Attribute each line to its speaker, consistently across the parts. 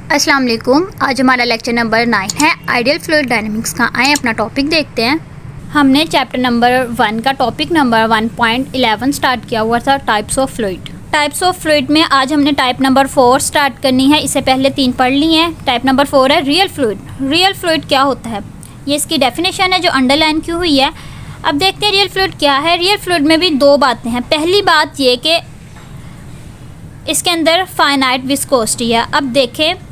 Speaker 1: अस्सलाम वालेकुम। आज हमारा लेक्चर नंबर 9 है आइडियल फ्लूइड डायनामिक्स का। आए अपना टॉपिक देखते हैं। हमने चैप्टर नंबर 1 का टॉपिक नंबर 1.11 स्टार्ट किया हुआ था, types of fluid. Types of fluid में आज हमने टाइप नंबर 4 स्टार्ट करनी है। इससे पहले 3 पढ़ ली हैं। टाइप नंबर 4 है रियल फ्लूइड। रियल फ्लूइड क्या होता है, ये इसकी डेफिनेशन है जो अंडरलाइन की हुई है। अब देखते हैं रियल फ्लूइड क्या है। रियल फ्लूइड में भी 2 बातें हैं। पहली बात ये कि इसके अंदर फाइनाइट विस्कोसिटी है। अब देखें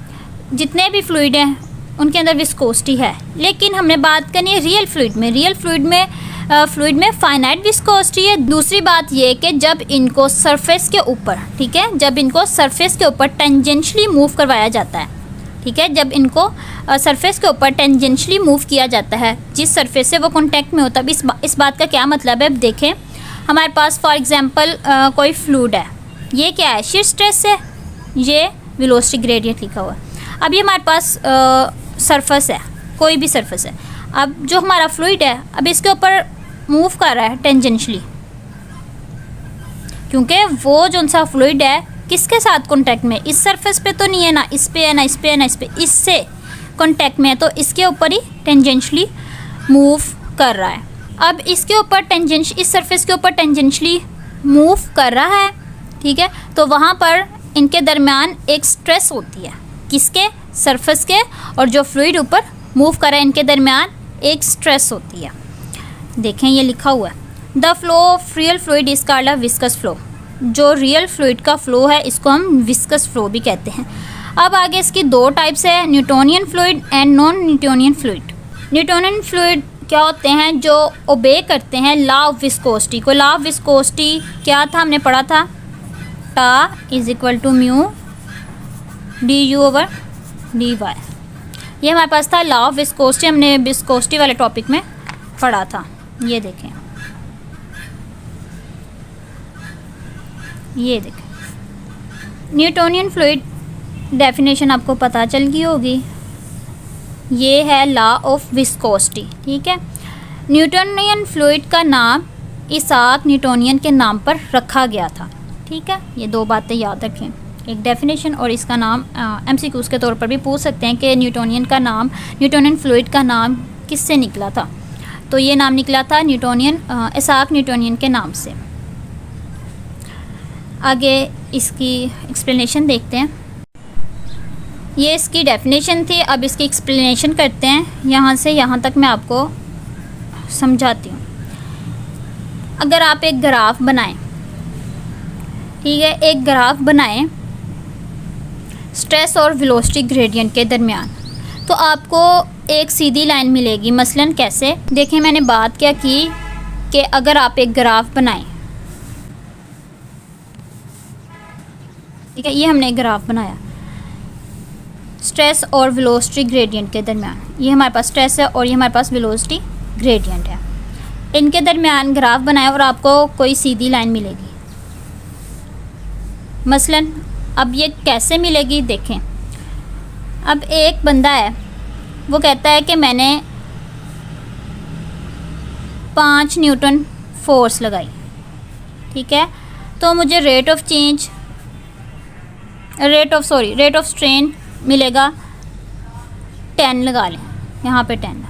Speaker 1: जितने भी फ्लूइड हैं उनके अंदर विस्कोसिटी है, लेकिन हमने बात करनी है रियल फ्लूइड में। रियल फ्लूइड में फाइनाइट विस्कोसिटी है। दूसरी बात ये कि जब इनको सरफेस के ऊपर, ठीक है, जब इनको सरफेस के ऊपर टेंजेंशियली मूव करवाया जाता है, ठीक है, जब इनको सरफेस के ऊपर टेंजेंशियली मूव किया जाता है, जिस सरफेस से वो कॉन्टैक्ट में होता है। इस बात का क्या मतलब है। अब देखें हमारे पास फॉर एग्जांपल कोई फ्लूइड है, ये क्या है, शियर स्ट्रेस है, ये वेलोसिटी ग्रेडियंट लिखा हुआ है। अब ये हमारे पास सरफेस है, कोई भी सरफेस है। अब जो हमारा फ्लूइड है, अब इसके ऊपर मूव कर रहा है टेंजेंशियली, क्योंकि वो जो सा फ्लूइड है किसके साथ कांटेक्ट में, इस सरफेस पे तो नहीं है ना, इस पे है ना, इस पे है ना, इस पे, इससे कांटेक्ट में है, तो इसके ऊपर ही टेंजेंशियली मूव कर रहा है। अब इसके ऊपर इस सरफेस के ऊपर टेंजेंशियली मूव कर रहा है, ठीक है, तो वहाँ पर इनके दरमियान एक स्ट्रेस होती है, किसके, सरफेस के, और जो फ्लूइड ऊपर मूव कर रहा है इनके दरमियान एक स्ट्रेस होती है। देखें ये लिखा हुआ है, the flow of real fluid is called a viscous flow. जो रियल फ्लूइड का फ्लो है इसको हम विस्कस फ्लो भी कहते हैं। अब आगे इसकी 2 टाइप्स है, Newtonian fluid and non Newtonian fluid. Newtonian fluid क्या होते हैं, जो ओबे करते हैं लॉ ऑफ विस्कोसिटी को। लॉ ऑफ विस्कोसिटी क्या था, हमने पढ़ा था, tau is equal to mu d u over d y. ये हमारे पास था लॉ ऑफ विस्कोसिटी, हमने विस्कोसिटी वाले टॉपिक में पढ़ा था। ये देखें, ये देखें न्यूटोनियन फ्लूइड डेफिनेशन आपको पता चल गई होगी। ये है लॉ ऑफ विस्कोसिटी, ठीक है। न्यूटोनियन फ्लूइड का नाम इसाक न्यूटोनियन के नाम पर रखा गया था, ठीक है। ये 2 बातें याद रखें, एक डेफिनेशन और इसका नाम। एमसीक्यूज़ के तौर पर भी पूछ सकते हैं कि न्यूटोनियन फ्लूइड का नाम किससे निकला था। तो ये नाम निकला था इसाक न्यूटोनियन के नाम से। आगे इसकी एक्सप्लेनेशन देखते हैं। ये इसकी डेफिनेशन थी, अब इसकी एक्सप्लेनेशन करते हैं। यहाँ से यहाँ तक मैं आपको समझाती हूँ। अगर आप एक ग्राफ बनाएं, ठीक है, एक ग्राफ बनाएं स्ट्रेस और वेलोसिटी ग्रेडियंट के दरमियान, तो आपको एक सीधी लाइन मिलेगी। मसलन कैसे, देखें मैंने बात क्या की कि अगर आप एक ग्राफ बनाएं, ठीक है, ये हमने एक ग्राफ बनाया स्ट्रेस और वेलोसिटी ग्रेडियंट के दरमियान। ये हमारे पास स्ट्रेस है और ये हमारे पास वेलोसिटी ग्रेडियंट है। इनके दरमियान ग्राफ बनाया और आपको कोई सीधी लाइन मिलेगी। मसलन अब ये कैसे मिलेगी, देखें। अब एक बंदा है, वो कहता है कि मैंने 5 न्यूटन फोर्स लगाई, ठीक है, तो मुझे रेट ऑफ स्ट्रेन मिलेगा 10 लगा लें, यहाँ पे 10।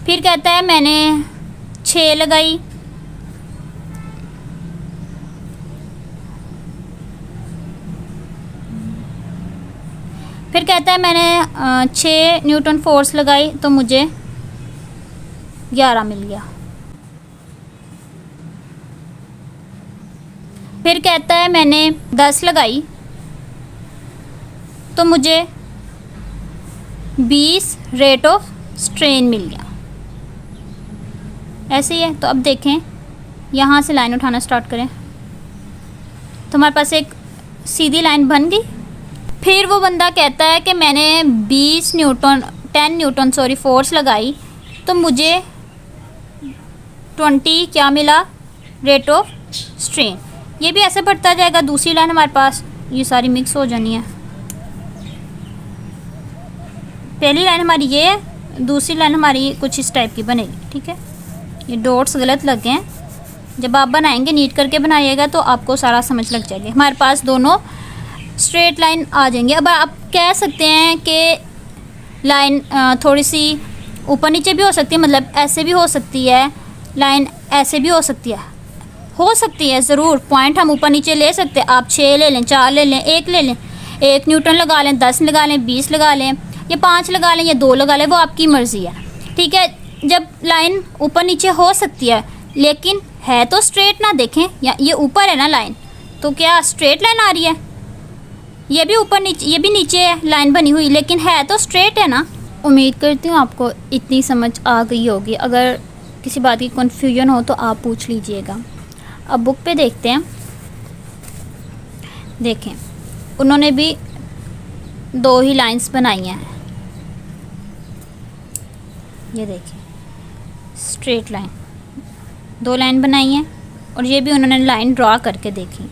Speaker 1: फिर कहता है मैंने 6 लगाई, फिर कहता है मैंने 6 न्यूटन फोर्स लगाई तो मुझे 11 मिल गया। फिर कहता है मैंने 10 लगाई तो मुझे 20 रेट ऑफ स्ट्रेन मिल गया। ऐसे ही है। तो अब देखें, यहाँ से लाइन उठाना स्टार्ट करें तो हमारे पास एक सीधी लाइन बन गई। फिर वो बंदा कहता है कि मैंने 10 न्यूटन फोर्स लगाई तो मुझे 20 क्या मिला, रेट ऑफ स्ट्रेन। ये भी ऐसे बढ़ता जाएगा। दूसरी लाइन हमारे पास ये सारी मिक्स हो जानी है। पहली लाइन हमारी ये है, दूसरी लाइन हमारी कुछ इस टाइप की बनेगी, ठीक है। ये डॉट्स गलत लग गए हैं, जब आप बनाएंगे नीट करके बनाइएगा तो आपको सारा समझ लग जाएगी। हमारे पास दोनों स्ट्रेट लाइन आ जाएंगे। अब आप कह सकते हैं कि लाइन थोड़ी सी ऊपर नीचे भी हो सकती है, मतलब ऐसे भी हो सकती है, लाइन ऐसे भी हो सकती है ज़रूर। पॉइंट हम ऊपर नीचे ले सकते हैं। आप 6 ले लें, 4 ले लें, 1 ले लें, 1 न्यूटन लगा लें, 10 लगा लें, 20 लगा लें, या 5 लगा लें, या 2 लगा लें, वो आपकी मर्ज़ी है। ठीक है, जब लाइन ऊपर नीचे हो सकती है लेकिन है तो स्ट्रेट ना, देखें या ये ऊपर है ना लाइन, तो क्या स्ट्रेट लाइन आ रही है? ये भी ऊपर नीचे, ये भी नीचे है लाइन बनी हुई, लेकिन है तो स्ट्रेट है ना। उम्मीद करती हूँ आपको इतनी समझ आ गई होगी। अगर किसी बात की कन्फ्यूजन हो तो आप पूछ लीजिएगा। अब बुक पे देखते हैं। देखें, उन्होंने भी 2 ही लाइंस बनाई हैं। ये देखिए, स्ट्रेट लाइन, 2 लाइन बनाई हैं, और ये भी उन्होंने लाइन ड्रा करके देखी।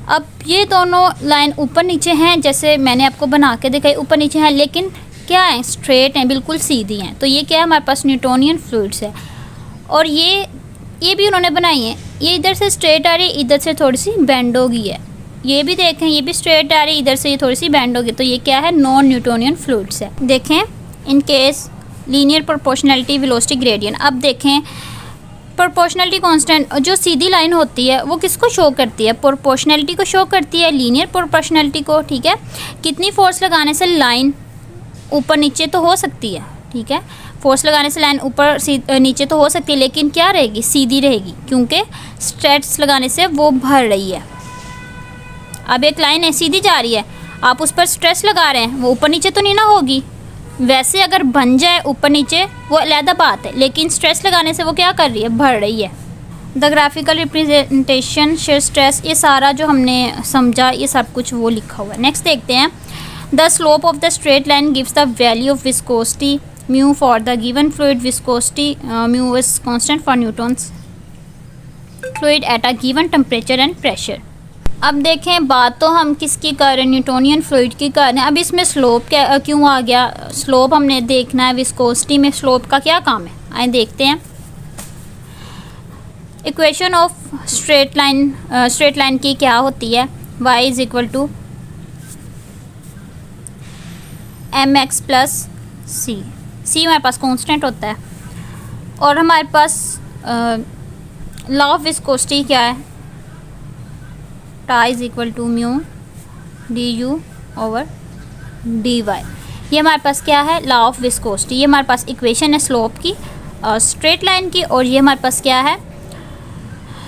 Speaker 1: अब ये दोनों लाइन ऊपर नीचे हैं, जैसे मैंने आपको बना के दिखाई, ऊपर नीचे हैं, लेकिन क्या है, स्ट्रेट हैं, बिल्कुल सीधी हैं। तो ये क्या है, हमारे पास न्यूटोनियन फ्लूइड्स है। और ये भी उन्होंने बनाई है। ये इधर से स्ट्रेट आ रही है, इधर से थोड़ी सी बेंड हो गई है। ये भी देखें, ये भी स्ट्रेट आ रही है, इधर से ये थोड़ी सी बेंड हो गई। तो ये क्या है, नॉन न्यूटोनियन फ्लूइड्स है। देखें, in case linear proportionality velocity gradient. अब देखें, प्रोपोर्शनैलिटी कांस्टेंट जो सीधी लाइन होती है वो किसको शो करती है? प्रोपोर्शनैलिटी को शो करती है, लीनियर प्रोपोर्शनैलिटी को। ठीक है, कितनी फोर्स लगाने से लाइन ऊपर नीचे तो हो सकती है। ठीक है, फोर्स लगाने से लाइन ऊपर नीचे तो हो सकती है, लेकिन क्या रहेगी, सीधी रहेगी, क्योंकि स्ट्रेस लगाने से वो भर रही है। अब एक लाइन है, सीधी जा रही है, आप उस पर स्ट्रेस लगा रहे हैं, वो ऊपर नीचे तो नहीं ना होगी। वैसे अगर बन जाए ऊपर नीचे वो अलग बात है, लेकिन स्ट्रेस लगाने से वो क्या कर रही है, भर रही है। The graphical representation shear stress, ये सारा जो हमने समझा ये सब कुछ वो लिखा हुआ है। नेक्स्ट देखते हैं, the slope of the straight line gives the value of viscosity mu for the given fluid viscosity mu is constant for Newton's fluid at a given temperature and pressure. अब देखें, बात तो हम किसकी कर रहे हैं, न्यूटोनियन फ्लूइड की कर रहे हैं। अब इसमें स्लोप क्या क्यों आ गया? स्लोप हमने देखना है, विस्कोसिटी में स्लोप का क्या काम है, आइए देखते हैं। इक्वेशन ऑफ स्ट्रेट लाइन की क्या होती है, y is equal to mx plus c हमारे पास कांस्टेंट होता है, और हमारे पास लॉ ऑफ विस्कोसिटी क्या है, tau is equal to mu d u over d y. ये हमारे पास क्या है, लॉ ऑफ विस्कोसिटी। ये हमारे पास इक्वेशन है स्लोप की, स्ट्रेट लाइन की, और ये हमारे पास क्या है,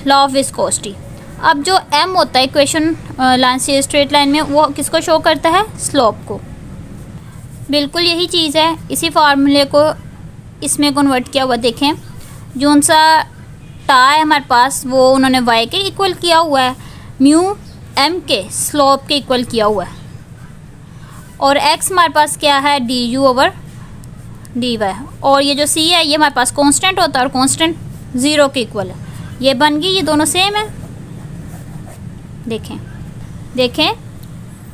Speaker 1: लॉ ऑफ विस्कोसिटी। अब जो m होता है इक्वेशन लाइन से स्ट्रेट लाइन में, वो किसको शो करता है, स्लोप को। बिल्कुल यही चीज़ है, इसी फार्मूले को इसमें कन्वर्ट किया हुआ। देखें, जो सा टा है हमारे पास वो उन्होंने y के इक्वल किया हुआ है, म्यू m के स्लोप के इक्वल किया हुआ है, और x हमारे पास क्या है, d u over d y. और ये जो c है ये हमारे पास कांस्टेंट होता है, और कांस्टेंट 0 के इक्वल है। ये बन गई, ये दोनों सेम है। देखें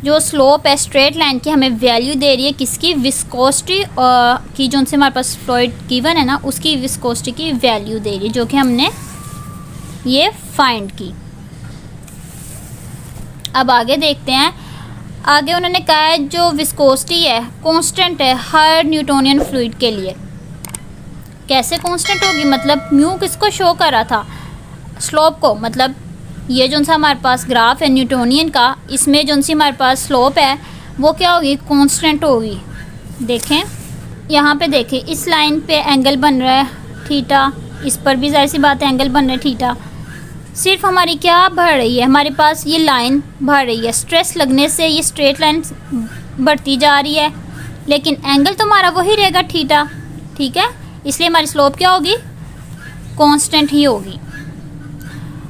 Speaker 1: जो स्लोप है स्ट्रेट लाइन की हमें वैल्यू दे रही है किसकी, विस्कोसिटी की, जो उनसे हमारे पास फ्लूइड गिवन है ना, उसकी विस्कोसिटी की वैल्यू दे रही है, जो कि हमने ये फाइंड की। अब आगे देखते हैं। आगे उन्होंने कहा है जो विस्कोसिटी है कांस्टेंट है हर न्यूटोनियन फ्लूइड के लिए। कैसे कांस्टेंट होगी, मतलब म्यू किसको शो कर रहा था, स्लोप को। मतलब ये जो सा हमारे पास ग्राफ है न्यूटोनियन का, इसमें जो सी हमारे पास स्लोप है वो क्या होगी, कांस्टेंट होगी। देखें यहाँ पे, देखें इस लाइन पे एंगल बन रहा है थीटा, इस पर भी जाहिर सी बात है एंगल बन रहा है थीटा। सिर्फ हमारी क्या बढ़ रही है, हमारे पास ये लाइन बढ़ रही है, स्ट्रेस लगने से ये स्ट्रेट लाइन बढ़ती जा रही है, लेकिन एंगल तो हमारा वही रहेगा थीटा। ठीक है, इसलिए हमारी स्लोप क्या होगी, कांस्टेंट ही होगी।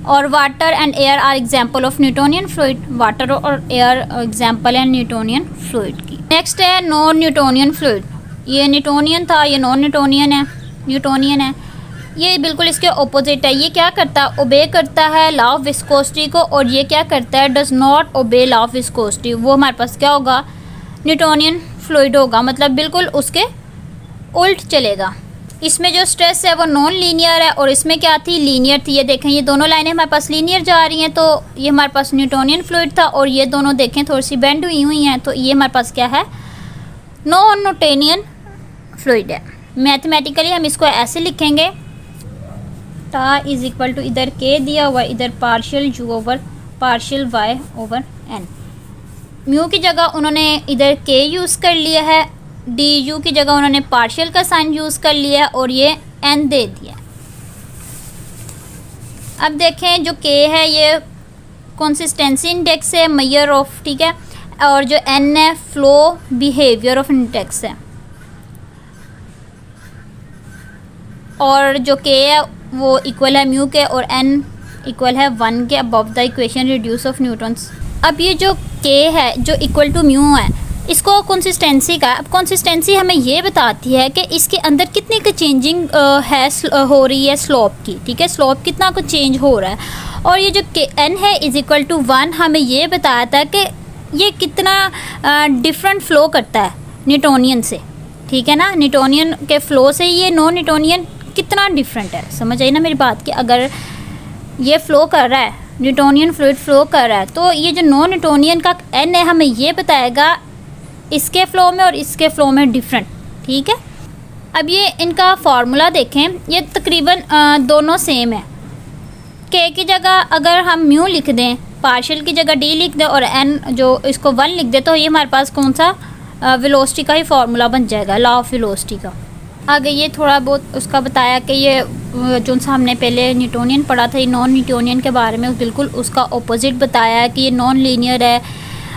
Speaker 1: और water and air are example of Newtonian fluid, water और एयर एग्जाम्पल है न्यूटोनियन फ्लूइड की। नेक्स्ट है नॉन न्यूटोनियन फ्लूइड। ये न्यूटोनियन था, ये नॉन न्यूटोनियन है, ये बिल्कुल इसके ऑपोजिट है। ये क्या करता है, ओबे करता है लॉ ऑफ विस्कोसिटी को, और ये क्या करता है, does not obey law of viscosity. वो हमारे पास क्या होगा, न्यूटोनियन फ्लूइड होगा, मतलब बिल्कुल उसके उल्ट चलेगा। इसमें जो स्ट्रेस है वो नॉन लीनियर है और इसमें क्या थी, लीनियर थी। ये देखें ये दोनों लाइनें हमारे पास लीनियर जा रही हैं, तो ये हमारे पास न्यूटोनियन फ्लूइड था, और ये दोनों देखें थोड़ी सी बेंड हुई हैं, तो ये हमारे पास क्या है, नॉन न्यूटोनियन फ्लूइड है। मैथमेटिकली हम इसको ऐसे लिखेंगे, टा इज इक्वल टू इधर के दिया हुआ, इधर partial u over partial y over n. Mu की जगह उन्होंने इधर के यूज़ कर लिया है, डी यू की जगह उन्होंने पार्शियल का साइन यूज़ कर लिया है, और ये एन दे दिया। अब देखें जो के है ये कंसिस्टेंसी इंडेक्स है, मेजर ऑफ, ठीक है, और जो एन है फ्लो बिहेवियर ऑफ इंडेक्स है, और जो के है वो इक्वल है म्यू के, और एन इक्वल है 1 के above the equation reduce of Newton's. अब ये जो के है जो इक्वल टू म्यू है, इसको कंसिस्टेंसी का, अब कंसिस्टेंसी हमें ये बताती है कि इसके अंदर कितनी का चेंजिंग हो रही है स्लोप की, ठीक है, स्लोप कितना कुछ चेंज हो रहा है। और ये जो के एन है इज इक्वल टू 1 हमें ये बताता है कि ये कितना डिफरेंट फ़्लो करता है न्यूटोनियन से, ठीक है ना, न्यूटोनियन के फ़्लो से ये नॉन न्यूटोनियन कितना डिफरेंट है। समझ आई ना मेरी बात कि अगर ये फ़्लो कर रहा है, न्यूटोनियन फ्लूइड फ़्लो कर रहा है, तो ये जो नॉन न्यूटोनियन का एन है हमें ये बताएगा इसके फ़्लो में और इसके फ़्लो में डिफरेंट, ठीक है। अब ये इनका फार्मूला देखें, ये तकरीबन दोनों सेम है। के की जगह अगर हम म्यू लिख दें, पार्शियल की जगह डी लिख दें, और एन जो इसको 1 लिख दें, तो ये हमारे पास कौन सा वेलोसिटी का ही फार्मूला बन जाएगा, लॉ ऑफ वेलोसिटी का। आगे ये थोड़ा बहुत उसका बताया कि ये जो सा हमने पहले न्यूटोनियन पढ़ा था, ये नॉन न्यूटोनियन के बारे में बिल्कुल उसका ऑपोजिट बताया है कि ये नॉन लीनियर है,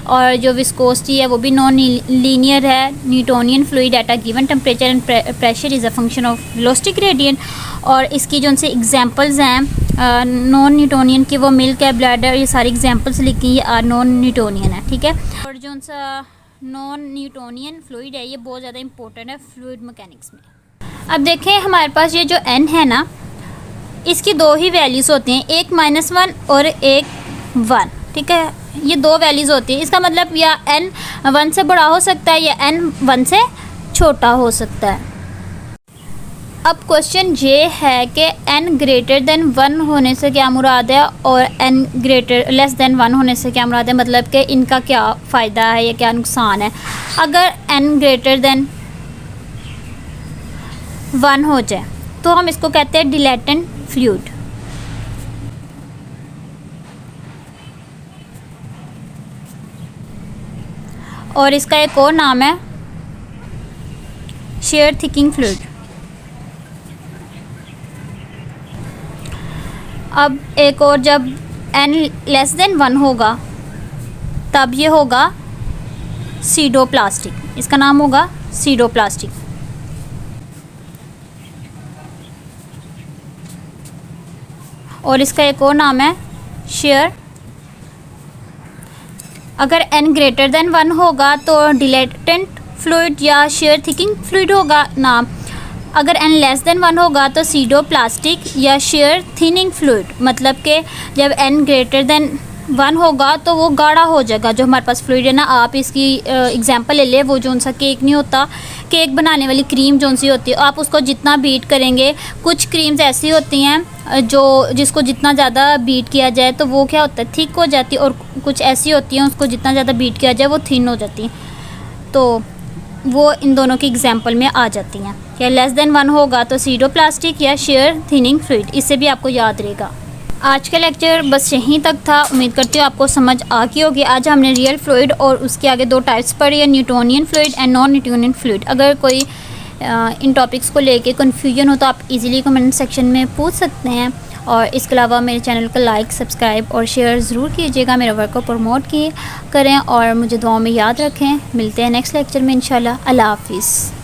Speaker 1: और जो विस्कोसिटी है वो भी नॉन लीनियर है। Newtonian fluid at a given temperature and pressure is a function of velocity gradient. और इसकी जो उनसे एग्जांपल्स हैं नॉन न्यूटोनियन की, वो मिल्क है, ब्लैडर, ये सारी एग्जांपल्स लिखी ये नॉन न्यूटोनियन है, ठीक है। और जो उनसा नॉन न्यूटोनियन फ्लूइड है ये बहुत ज़्यादा इंपॉर्टेंट है फ्लूइड मैकेनिक्स में। अब देखें हमारे पास ये जो n है ना, इसकी दो ही वैल्यूज़ होती हैं, एक -1 और एक 1, ठीक है, ये दो वैल्यूज़ होती हैं। इसका मतलब या n 1 से बड़ा हो सकता है या n 1 से छोटा हो सकता है। अब क्वेश्चन ये है कि n ग्रेटर देन 1 होने से क्या मुराद है और n ग्रेटर लेस देन 1 होने से क्या मुराद है, मतलब कि इनका क्या फ़ायदा है या क्या नुकसान है। अगर n ग्रेटर देन 1 हो जाए तो हम इसको कहते हैं डिलेटेंट फ्लूइड। और इसका एक और नाम है शेयर थिकिंग फ्लूइड। अब एक और जब n लेस देन 1 होगा तब ये होगा सीडोप्लास्टिक, इसका नाम होगा सीडोप्लास्टिक। और इसका एक और नाम है शेयर। अगर n ग्रेटर देन 1 होगा तो डिलेटेंट फ्लूइड या शेयर थिकिंग फ्लूइड होगा नाम। अगर n लेस देन 1 होगा तो सीडोप्लास्टिक या शेयर थिनिंग फ्लूइड, मतलब कि जब n ग्रेटर देन 1 होगा तो वो गाढ़ा हो जाएगा जो हमारे पास फ्लूइड है ना। आप इसकी एग्जांपल ले लें, वो जो सा केक नहीं होता, केक बनाने वाली क्रीम जो सी होती है, आप उसको जितना बीट करेंगे, कुछ क्रीम्स ऐसी होती हैं जो जिसको जितना ज़्यादा बीट किया जाए तो वो क्या होता है, थिक हो जाती है, और कुछ ऐसी होती हैं उसको जितना ज़्यादा बीट किया जाए वो थिन हो जाती हैं। तो वो इन दोनों की एग्जांपल में आ जाती हैं। या लेस देन 1 होगा तो सीडोप्लास्टिक या शेयर थिनिंग फ्लूइड, इससे भी आपको याद रहेगा। आज का लेक्चर बस यहीं तक था, उम्मीद करती हूँ आपको समझ आ गई होगी। आज हमने रियल फ्लूइड और उसके आगे 2 टाइप्स पढ़ी है, Newtonian fluid and non Newtonian fluid. अगर कोई इन टॉपिक्स को लेके कन्फ्यूजन हो तो आप इजीली कमेंट सेक्शन में पूछ सकते हैं। और इसके अलावा मेरे चैनल को लाइक, सब्सक्राइब और शेयर ज़रूर कीजिएगा, मेरे वर्क को प्रमोट करें और मुझे दुआओं में याद रखें। मिलते हैं नेक्स्ट लेक्चर में इंशाल्लाह। अल्लाह हाफिज़।